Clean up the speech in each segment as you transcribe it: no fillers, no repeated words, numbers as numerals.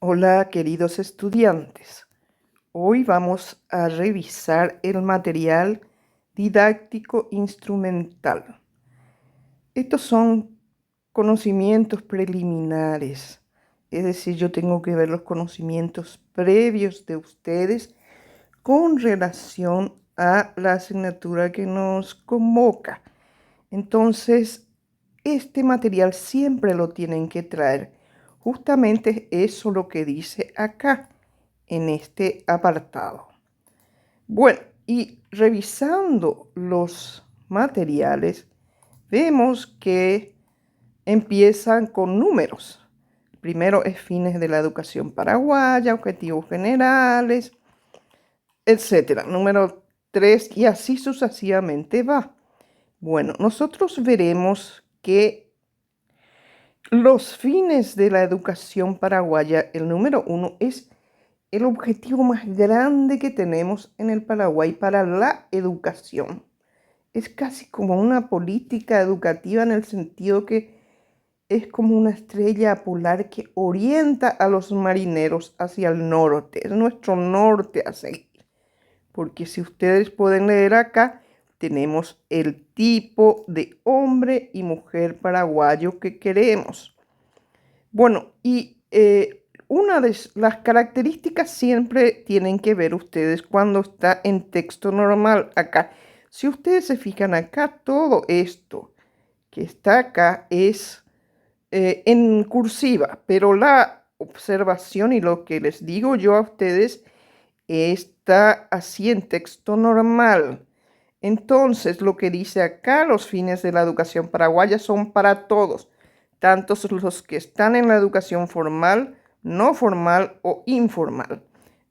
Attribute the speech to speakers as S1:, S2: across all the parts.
S1: Hola, queridos estudiantes. Hoy vamos a revisar el material didáctico instrumental. Estos son conocimientos preliminares, es decir, yo tengo que ver los conocimientos previos de ustedes con relación a la asignatura que nos convoca. Entonces, este material siempre lo tienen que traer. Justamente eso lo que dice acá en este apartado. Bueno, y revisando los materiales, vemos que empiezan con números. Primero es fines de la educación paraguaya, objetivos generales, etcétera. Número 3 y así sucesivamente va. Bueno, nosotros veremos que los fines de la educación paraguaya, el número 1 es el objetivo más grande que tenemos en el Paraguay para la educación. Es casi como una política educativa en el sentido que es como una estrella polar que orienta a los marineros hacia el norte. Es nuestro norte a seguir. Porque si ustedes pueden leer acá, tenemos el tipo de hombre y mujer paraguayo que queremos. Bueno, y una de las características siempre tienen que ver ustedes cuando está en texto normal acá. Si ustedes se fijan acá, todo esto que está acá es en cursiva, pero la observación y lo que les digo yo a ustedes está así en texto normal. Entonces, lo que dice acá, los fines de la educación paraguaya son para todos, tanto los que están en la educación formal, no formal o informal.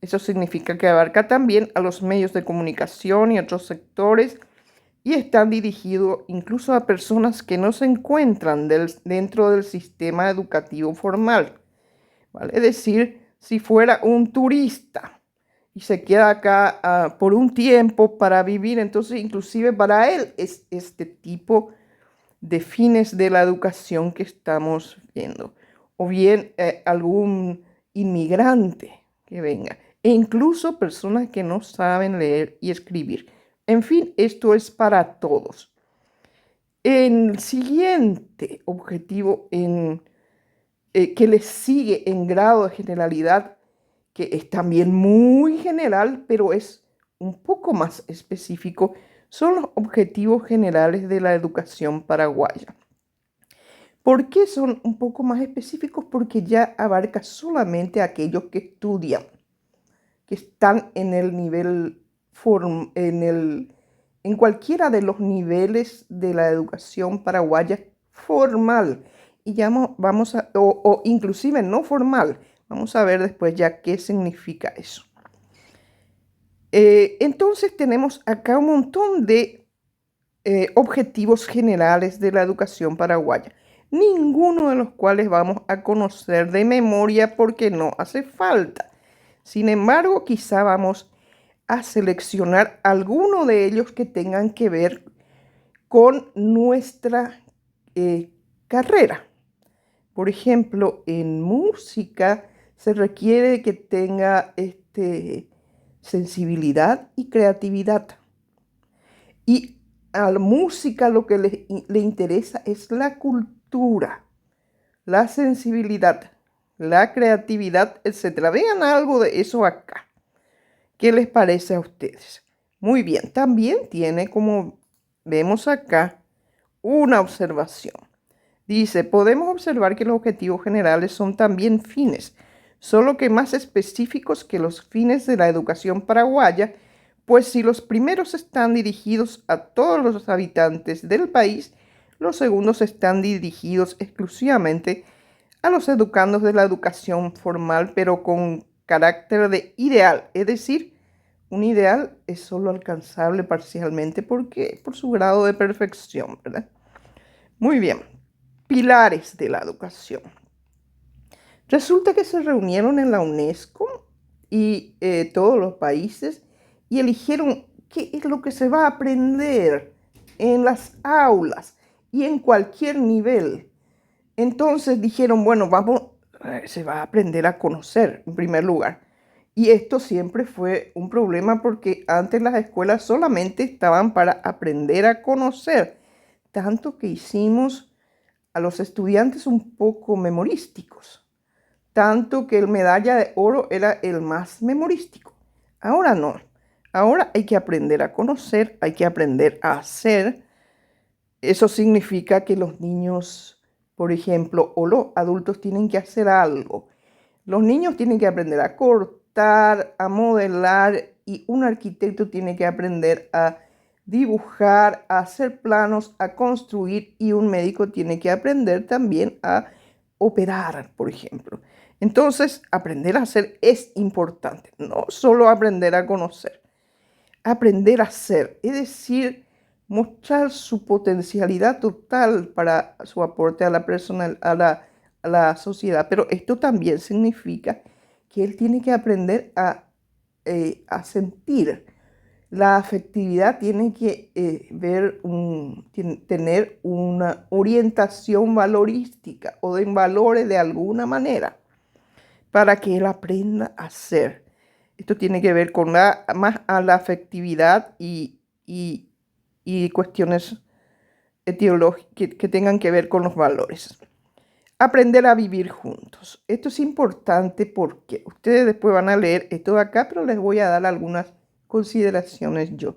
S1: Eso significa que abarca también a los medios de comunicación y otros sectores y están dirigidos incluso a personas que no se encuentran dentro del sistema educativo formal. ¿Vale? Es decir, si fuera un turista y se queda acá por un tiempo para vivir, entonces inclusive para él es este tipo de fines de la educación que estamos viendo. O bien algún inmigrante que venga. E incluso personas que no saben leer y escribir. En fin, esto es para todos. El siguiente objetivo que les sigue en grado de generalidad, que es también muy general, pero es un poco más específico, son los objetivos generales de la educación paraguaya. ¿Por qué son un poco más específicos? Porque ya abarca solamente a aquellos que estudian, que están en el nivel, en cualquiera de los niveles de la educación paraguaya formal. Y ya vamos a, o inclusive no formal. Vamos a ver después ya qué significa eso. Entonces tenemos acá un montón de objetivos generales de la educación paraguaya, ninguno de los cuales vamos a conocer de memoria porque no hace falta. Sin embargo, quizá vamos a seleccionar alguno de ellos que tengan que ver con nuestra carrera. Por ejemplo, en música se requiere que tenga sensibilidad y creatividad. Y a la música lo que le interesa es la cultura, la sensibilidad, la creatividad, etc. Vean algo de eso acá. ¿Qué les parece a ustedes? Muy bien, también tiene, como vemos acá, una observación. Dice, podemos observar que los objetivos generales son también fines, solo que más específicos que los fines de la educación paraguaya, pues si los primeros están dirigidos a todos los habitantes del país, los segundos están dirigidos exclusivamente a los educandos de la educación formal, pero con carácter de ideal, es decir, un ideal es solo alcanzable parcialmente porque por su grado de perfección, ¿verdad? Muy bien, pilares de la educación. Resulta que se reunieron en la UNESCO y todos los países y eligieron qué es lo que se va a aprender en las aulas y en cualquier nivel. Entonces dijeron, bueno, vamos se va a aprender a conocer en primer lugar. Y esto siempre fue un problema porque antes las escuelas solamente estaban para aprender a conocer, tanto que hicimos a los estudiantes un poco memorísticos, tanto que el medalla de oro era el más memorístico. Ahora no, ahora hay que aprender a conocer, hay que aprender a hacer. Eso significa que los niños, por ejemplo, o los adultos tienen que hacer algo. Los niños tienen que aprender a cortar, a modelar, y un arquitecto tiene que aprender a dibujar, a hacer planos, a construir, y un médico tiene que aprender también a operar, por ejemplo. Entonces, aprender a hacer es importante, no solo aprender a conocer, aprender a hacer, es decir, mostrar su potencialidad total para su aporte a la persona, a la sociedad. Pero esto también significa que él tiene que aprender a sentir. La afectividad tiene que tener una orientación valorística o de valores de alguna manera para que él aprenda a ser. Esto tiene que ver con más a la afectividad y cuestiones etiológicas que tengan que ver con los valores. Aprender a vivir juntos. Esto es importante porque ustedes después van a leer esto de acá, pero les voy a dar algunas consideraciones yo.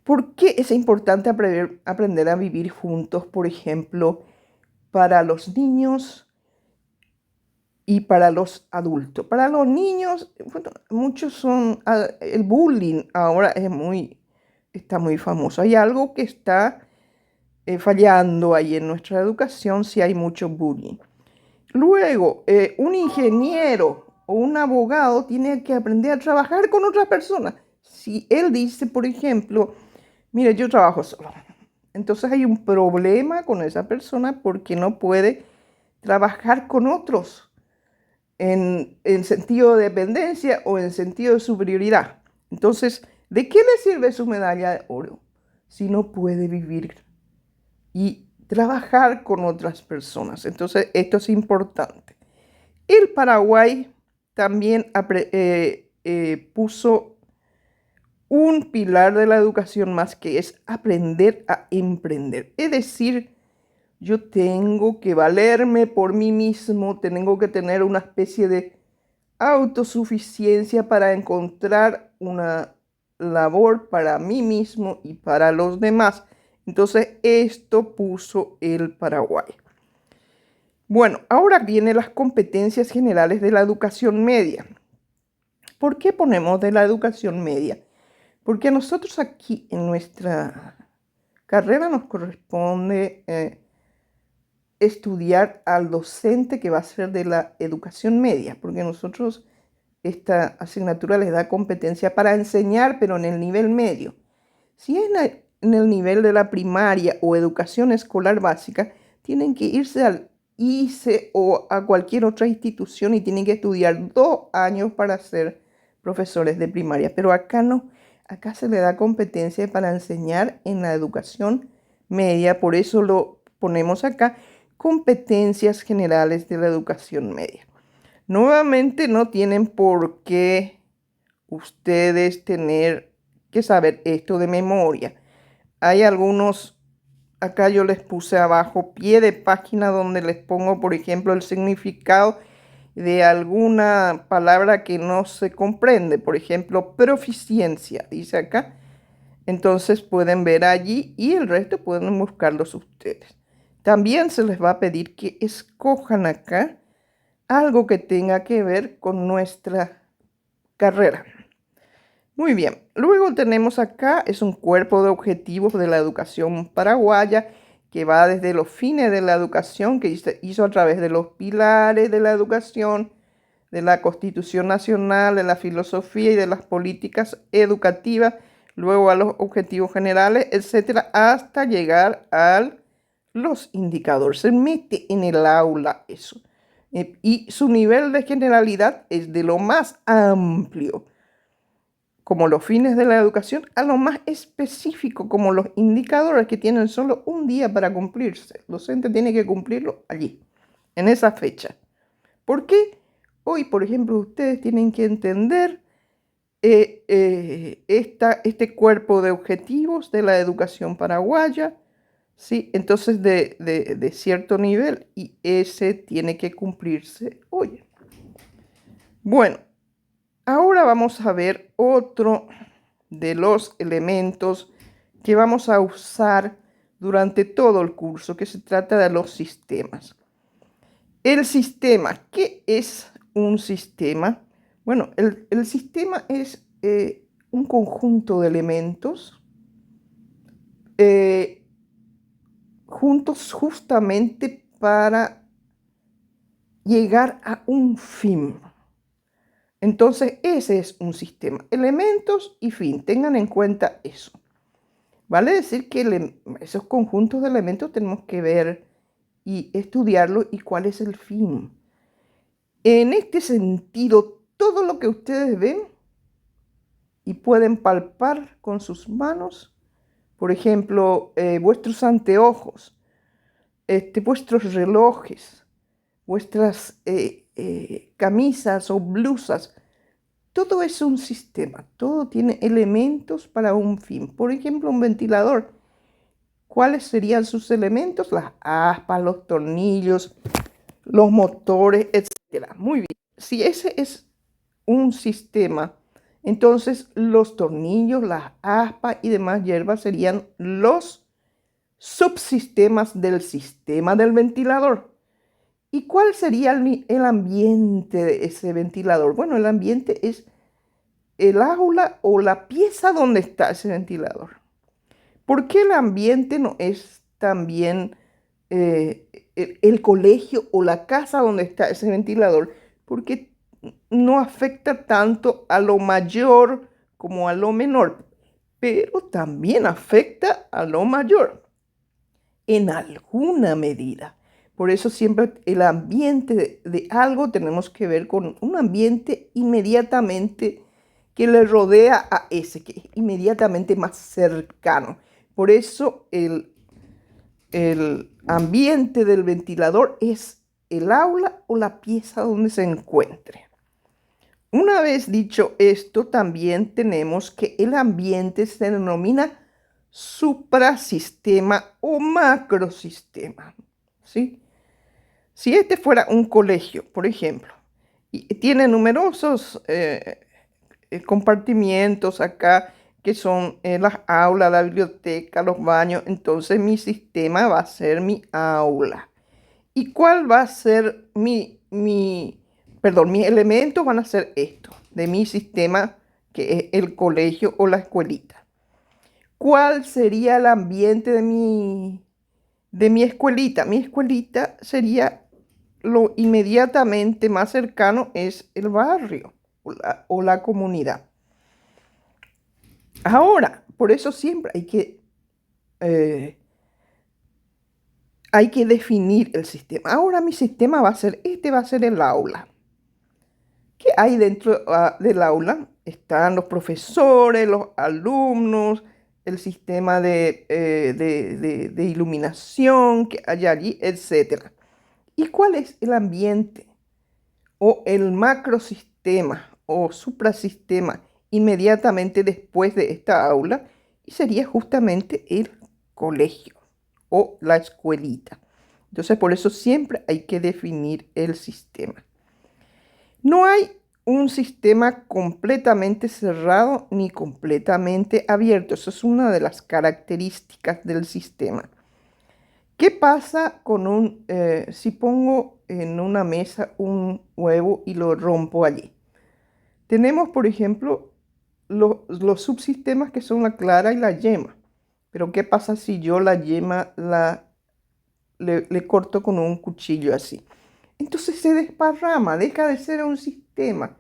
S1: ¿Por qué es importante aprender a vivir juntos, por ejemplo, para los niños y para los adultos? Para los niños, bueno, muchos son, el bullying ahora está muy famoso. Hay algo que está fallando ahí en nuestra educación si hay mucho bullying. Luego, un ingeniero o un abogado tiene que aprender a trabajar con otras personas. Si él dice, por ejemplo, mire, yo trabajo solo, entonces hay un problema con esa persona porque no puede trabajar con otros en sentido de dependencia o en sentido de superioridad. Entonces, ¿de qué le sirve su medalla de oro si no puede vivir y trabajar con otras personas? Entonces, esto es importante. El Paraguay también puso un pilar de la educación más, que es aprender a emprender. Es decir, yo tengo que valerme por mí mismo, tengo que tener una especie de autosuficiencia para encontrar una labor para mí mismo y para los demás. Entonces, esto puso el Paraguay. Bueno, ahora vienen las competencias generales de la educación media. ¿Por qué ponemos de la educación media? Porque a nosotros aquí en nuestra carrera nos corresponde estudiar al docente que va a ser de la educación media, porque nosotros esta asignatura les da competencia para enseñar, pero en el nivel medio. Si es en el nivel de la primaria o educación escolar básica, tienen que irse al ICE o a cualquier otra institución y tienen que estudiar 2 años para ser profesores de primaria. Pero acá no, acá se le da competencia para enseñar en la educación media, por eso lo ponemos acá, competencias generales de la educación media. Nuevamente no tienen por qué ustedes tener que saber esto de memoria. Hay algunos, acá yo les puse abajo pie de página donde les pongo, por ejemplo, el significado de alguna palabra que no se comprende. Por ejemplo, proficiencia, dice acá. Entonces pueden ver allí y el resto pueden buscarlos ustedes. También se les va a pedir que escojan acá algo que tenga que ver con nuestra carrera. Muy bien, luego tenemos acá, es un cuerpo de objetivos de la educación paraguaya que va desde los fines de la educación que hizo a través de los pilares de la educación, de la Constitución Nacional, de la filosofía y de las políticas educativas, luego a los objetivos generales, etcétera, hasta llegar a los indicadores. Se mete en el aula eso. Y su nivel de generalidad es de lo más amplio, como los fines de la educación, a lo más específico, como los indicadores que tienen solo un día para cumplirse. El docente tiene que cumplirlo allí, en esa fecha. Porque hoy, por ejemplo, ustedes tienen que entender este cuerpo de objetivos de la educación paraguaya, ¿sí? Entonces, de cierto nivel, y ese tiene que cumplirse hoy. Bueno, ahora vamos a ver otro de los elementos que vamos a usar durante todo el curso, que se trata de los sistemas. El sistema, ¿qué es un sistema? Bueno, el sistema es un conjunto de elementos juntos justamente para llegar a un fin. Entonces, ese es un sistema. Elementos y fin. Tengan en cuenta eso. Vale decir que esos conjuntos de elementos tenemos que ver y estudiarlo y cuál es el fin. En este sentido, todo lo que ustedes ven y pueden palpar con sus manos, por ejemplo, vuestros anteojos, vuestros relojes, vuestras camisas o blusas, todo es un sistema, todo tiene elementos para un fin. Por ejemplo, un ventilador. ¿Cuáles serían sus elementos? Las aspas, los tornillos, los motores, etcétera. Muy bien. Si ese es un sistema, entonces los tornillos, las aspas y demás hierbas serían los subsistemas del sistema del ventilador. ¿Y cuál sería el ambiente de ese ventilador? Bueno, el ambiente es el aula o la pieza donde está ese ventilador. ¿Por qué el ambiente no es también el colegio o la casa donde está ese ventilador? Porque no afecta tanto a lo mayor como a lo menor, pero también afecta a lo mayor en alguna medida. Por eso siempre el ambiente de algo tenemos que ver con un ambiente inmediatamente que le rodea a ese, que es inmediatamente más cercano. Por eso el ambiente del ventilador es el aula o la pieza donde se encuentre. Una vez dicho esto, también tenemos que el ambiente se denomina suprasistema o macrosistema, ¿sí? Si este fuera un colegio, por ejemplo, y tiene numerosos compartimientos acá, que son las aulas, la biblioteca, los baños, entonces mi sistema va a ser mi aula. ¿Y cuál va a ser mis elementos van a ser estos, de mi sistema, que es el colegio o la escuelita? ¿Cuál sería el ambiente de mi escuelita? Mi escuelita sería lo inmediatamente más cercano es el barrio o la comunidad. Ahora, por eso siempre hay que definir el sistema. Ahora mi sistema va a ser, va a ser el aula. ¿Qué hay dentro del aula? Están los profesores, los alumnos, el sistema de iluminación que hay allí, etc. ¿Y cuál es el ambiente o el macrosistema o suprasistema inmediatamente después de esta aula? Y sería justamente el colegio o la escuelita. Entonces, por eso siempre hay que definir el sistema. No hay un sistema completamente cerrado ni completamente abierto. Eso es una de las características del sistema. ¿Qué pasa con si pongo en una mesa un huevo y lo rompo allí? Tenemos, por ejemplo, los subsistemas que son la clara y la yema. Pero ¿qué pasa si yo la yema le corto con un cuchillo así? Entonces se desparrama, deja de ser un sistema.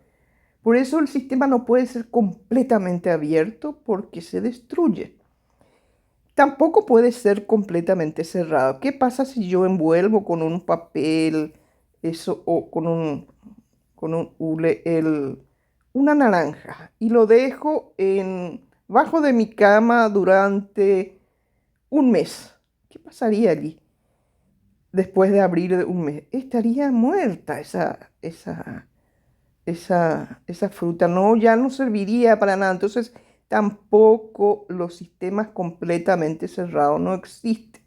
S1: Por eso el sistema no puede ser completamente abierto porque se destruye. Tampoco puede ser completamente cerrado. ¿Qué pasa si yo envuelvo con un papel eso o con un hule una naranja y lo dejo bajo de mi cama durante un mes? ¿Qué pasaría allí? Después de abrir un mes, estaría muerta esa fruta, no, ya no serviría para nada. Entonces, tampoco los sistemas completamente cerrados no existen.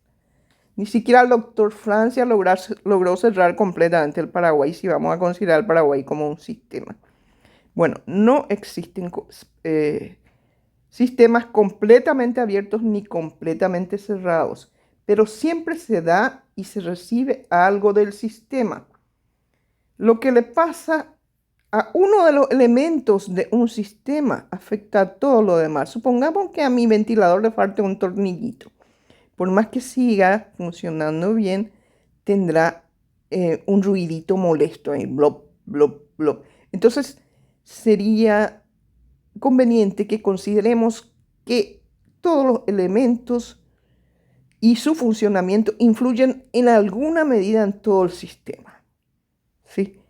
S1: Ni siquiera el doctor Francia logró cerrar completamente el Paraguay, si vamos a considerar el Paraguay como un sistema. Bueno, no existen sistemas completamente abiertos ni completamente cerrados, pero siempre se da y se recibe algo del sistema. Lo que le pasa a uno de los elementos de un sistema afecta a todo lo demás. Supongamos que a mi ventilador le falta un tornillito. Por más que siga funcionando bien, tendrá un ruidito molesto ahí, blop, blop, blop. Entonces, sería conveniente que consideremos que todos los elementos y su funcionamiento influyen en alguna medida en todo el sistema, ¿sí?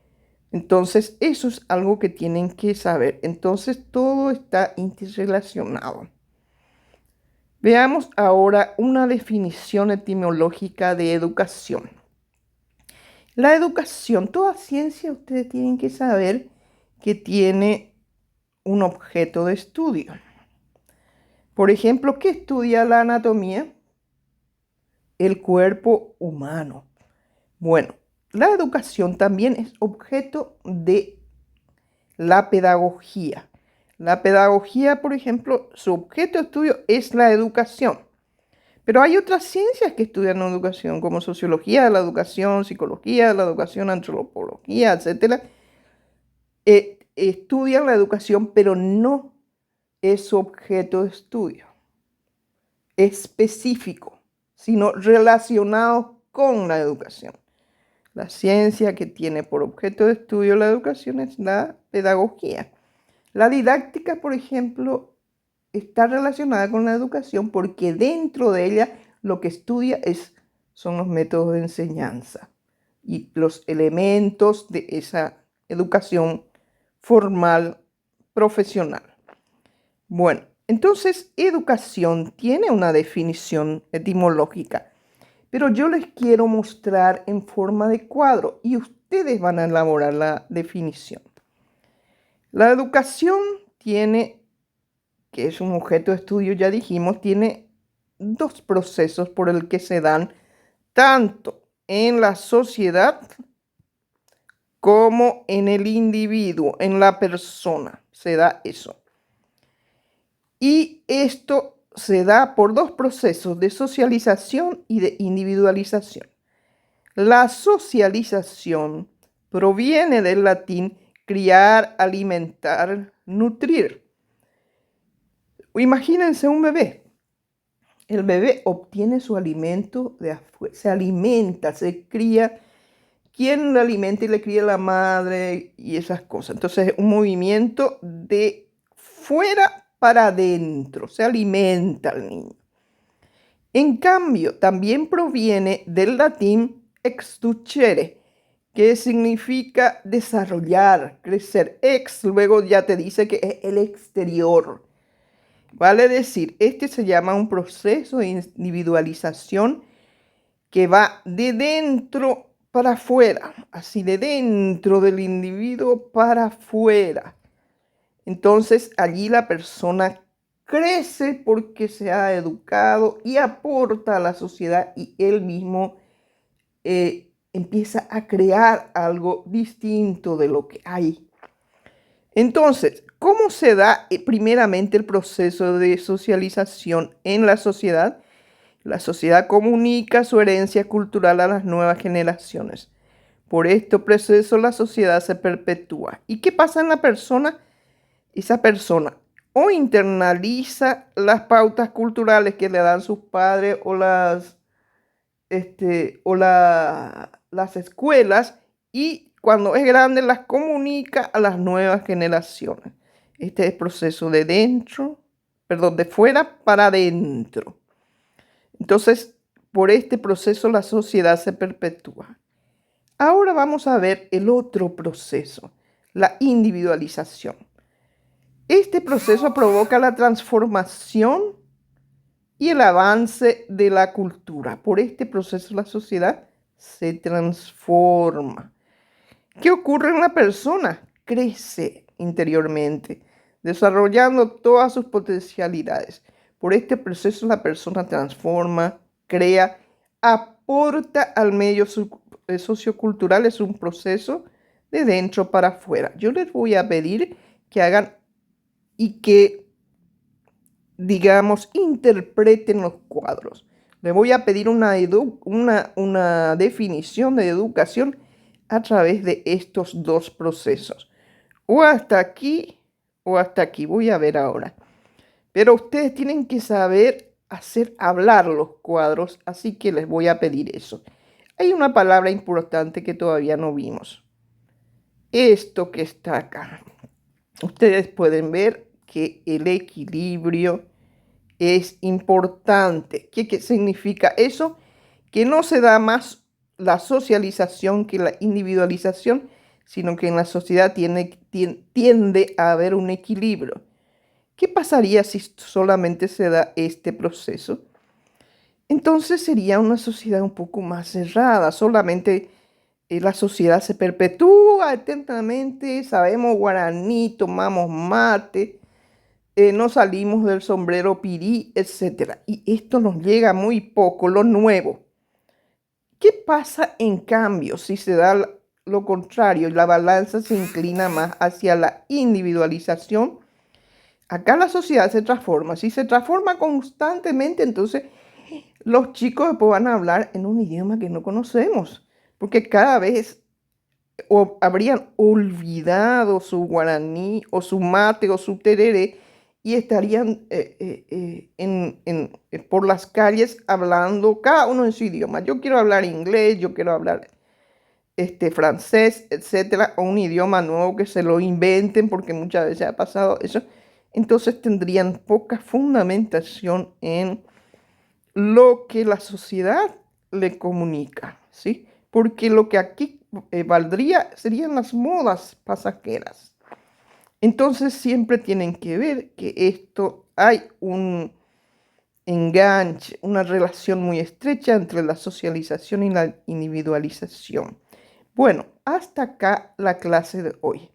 S1: Entonces, eso es algo que tienen que saber. Entonces, todo está interrelacionado. Veamos ahora una definición etimológica de educación. La educación, toda ciencia, ustedes tienen que saber que tiene un objeto de estudio. Por ejemplo, ¿qué estudia la anatomía? El cuerpo humano. Bueno, la educación también es objeto de la pedagogía. La pedagogía, por ejemplo, su objeto de estudio es la educación. Pero hay otras ciencias que estudian la educación, como sociología de la educación, psicología de la educación, antropología, etc. Estudian la educación, pero no es su objeto de estudio específico, sino relacionado con la educación. La ciencia que tiene por objeto de estudio la educación es la pedagogía. La didáctica, por ejemplo, está relacionada con la educación porque dentro de ella lo que estudia son los métodos de enseñanza y los elementos de esa educación formal profesional. Bueno, entonces educación tiene una definición etimológica, pero yo les quiero mostrar en forma de cuadro y ustedes van a elaborar la definición. La educación tiene, que es un objeto de estudio, ya dijimos, tiene dos procesos por el que se dan tanto en la sociedad como en el individuo, en la persona, se da eso. Y esto se da por dos procesos de socialización y de individualización. La socialización proviene del latín criar, alimentar, nutrir. Imagínense un bebé. El bebé obtiene su alimento de afuera, se alimenta, se cría. ¿Quién lo alimenta y le cría? La madre y esas cosas. Entonces, un movimiento de fuera para adentro, se alimenta el niño. En cambio, también proviene del latín exducere, que significa desarrollar, crecer. Ex luego ya te dice que es el exterior. Vale decir, este se llama un proceso de individualización que va de dentro para afuera, así de dentro del individuo para afuera. Entonces allí la persona crece porque se ha educado y aporta a la sociedad y él mismo empieza a crear algo distinto de lo que hay. Entonces, ¿cómo se da primeramente el proceso de socialización en la sociedad? La sociedad comunica su herencia cultural a las nuevas generaciones. Por este proceso la sociedad se perpetúa. ¿Y qué pasa en la persona? Esa persona o internaliza las pautas culturales que le dan sus padres o las escuelas y cuando es grande las comunica a las nuevas generaciones. Este es el proceso de fuera para adentro. Entonces, por este proceso la sociedad se perpetúa. Ahora vamos a ver el otro proceso, la individualización. Este proceso provoca la transformación y el avance de la cultura. Por este proceso la sociedad se transforma. ¿Qué ocurre en la persona? Crece interiormente, desarrollando todas sus potencialidades. Por este proceso la persona transforma, crea, aporta al medio sociocultural. Es un proceso de dentro para afuera. Yo les voy a pedir que hagan y que, digamos, interpreten los cuadros. Les voy a pedir una definición de educación a través de estos dos procesos. O hasta aquí o hasta aquí. Voy a ver ahora. Pero ustedes tienen que saber hacer hablar los cuadros, así que les voy a pedir eso. Hay una palabra importante que todavía no vimos. Esto que está acá. Ustedes pueden ver que el equilibrio es importante. ¿Qué significa eso? Que no se da más la socialización que la individualización, sino que en la sociedad tiende a haber un equilibrio. ¿Qué pasaría si solamente se da este proceso? Entonces sería una sociedad un poco más cerrada, solamente la sociedad se perpetúa eternamente, sabemos guaraní, tomamos mate, no salimos del sombrero pirí, etc. Y esto nos llega muy poco, lo nuevo. ¿Qué pasa en cambio si se da lo contrario y la balanza se inclina más hacia la individualización? Acá la sociedad se transforma. Si se transforma constantemente, entonces los chicos después van a hablar en un idioma que no conocemos, porque cada vez habrían olvidado su guaraní o su mate o su tereré y estarían por las calles hablando cada uno en su idioma. Yo quiero hablar inglés, yo quiero hablar francés, etcétera, o un idioma nuevo que se lo inventen porque muchas veces ha pasado eso. Entonces tendrían poca fundamentación en lo que la sociedad le comunica, ¿sí? Porque lo que aquí valdría serían las modas pasajeras. Entonces siempre tienen que ver que esto hay un enganche, una relación muy estrecha entre la socialización y la individualización. Bueno, hasta acá la clase de hoy.